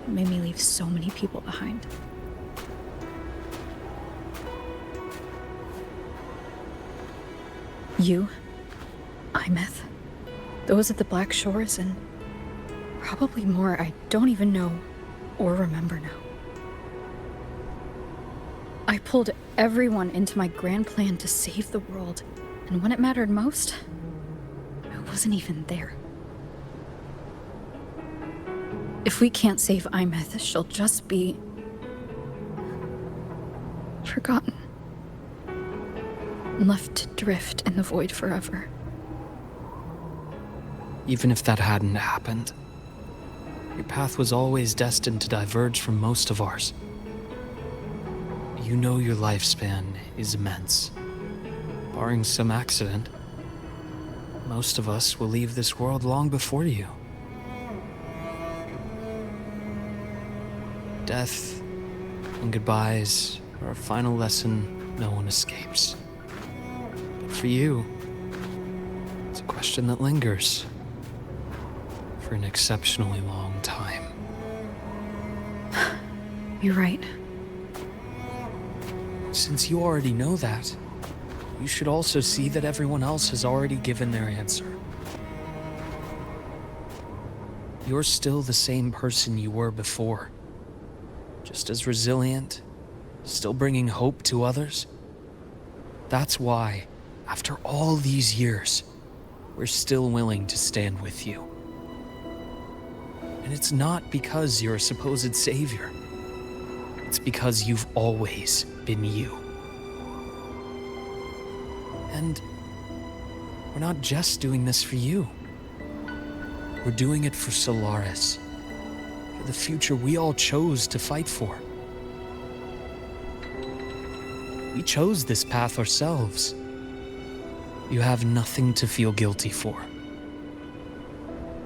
It made me leave so many people behind. You, Imeth, those at the Black Shores, and probably more I don't even know or remember now. I pulled everyone into my grand plan to save the world, and when it mattered most, I wasn't even there. If we can't save Imeth, she'll just be forgotten. Left to drift in the void forever. Even if that hadn't happened, your path was always destined to diverge from most of ours. You know your lifespan is immense. Barring some accident, most of us will leave this world long before you. Death and goodbyes are a final lesson no one escapes. But for you, it's a question that lingers for an exceptionally long time. You're right. Since you already know that, you should also see that everyone else has already given their answer. You're still the same person you were before. Just as resilient, still bringing hope to others. That's why, after all these years, we're still willing to stand with you. And it's not because you're a supposed savior. It's because you've always been you. And we're not just doing this for you. We're doing it for Solaris. For the future we all chose to fight for. We chose this path ourselves. You have nothing to feel guilty for.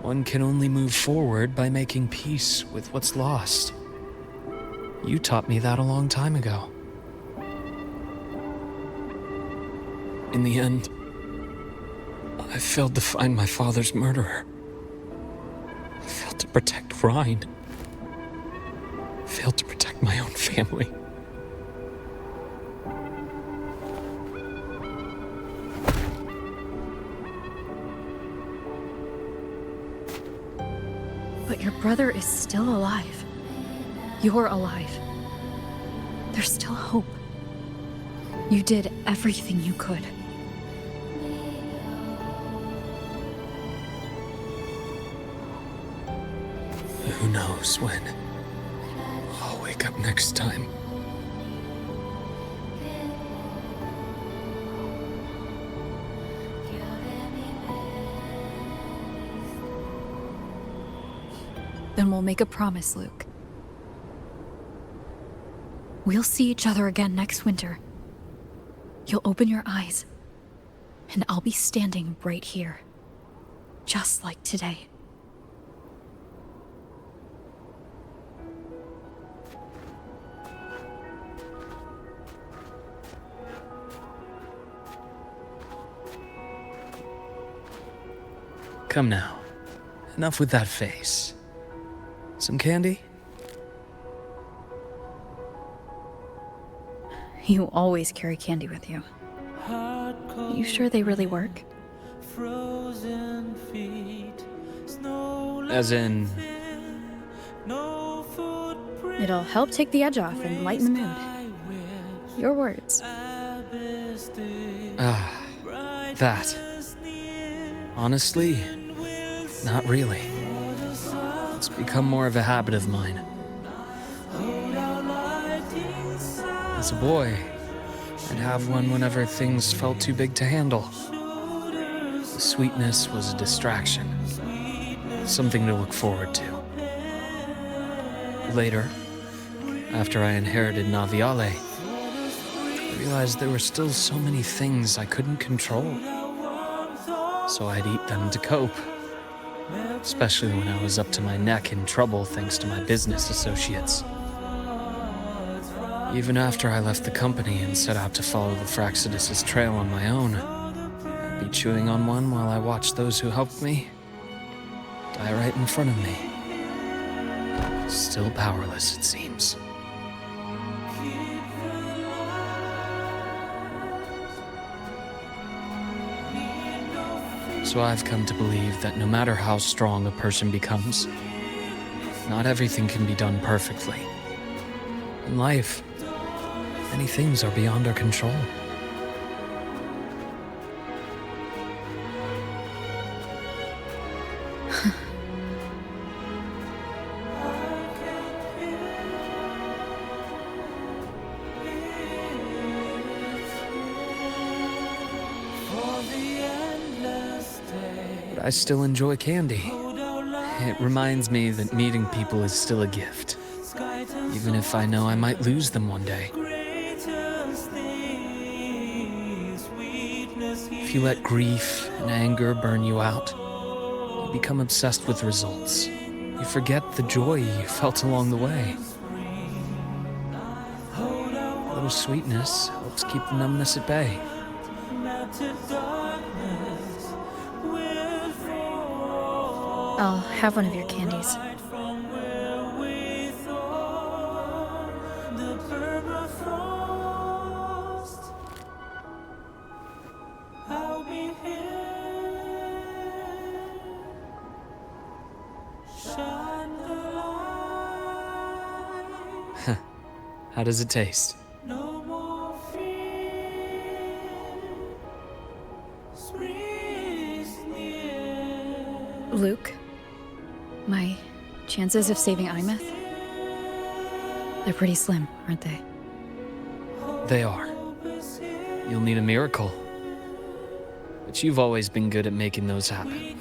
One can only move forward by making peace with what's lost. You taught me that a long time ago. In the end, I failed to find my father's murderer. I failed to protect Rhine. I failed to protect my own family. But your brother is still alive. You're alive. There's still hope. You did everything you could. Who knows when I'll wake up next time. Then we'll make a promise, Luuk. We'll see each other again next winter. You'll open your eyes, and I'll be standing right here, just like today. Come now. Enough with that face. Some candy? You always carry candy with you. You sure they really work? As in... It'll help take the edge off and lighten the mood. Your words. That. Honestly, not really. It's become more of a habit of mine. As a boy, I'd have one whenever things felt too big to handle. The sweetness was a distraction, something to look forward to. Later, after I inherited Naviale, I realized there were still so many things I couldn't control. So I'd eat them to cope, especially when I was up to my neck in trouble thanks to my business associates. Even after I left the company and set out to follow the Fractsidus' trail on my own, I'd be chewing on one while I watched those who helped me die right in front of me. Still powerless, it seems. So I've come to believe that no matter how strong a person becomes, not everything can be done perfectly. In life, many things are beyond our control. But I still enjoy candy. It reminds me that meeting people is still a gift, even if I know I might lose them one day. If you let grief and anger burn you out, you become obsessed with results. You forget the joy you felt along the way. A little sweetness helps keep the numbness at bay. I'll have one of your candies. How does it taste? Luuk, my chances of saving Imeth? They're pretty slim, aren't they? They are. You'll need a miracle. But you've always been good at making those happen.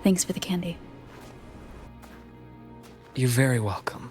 Thanks for the candy. You're very welcome.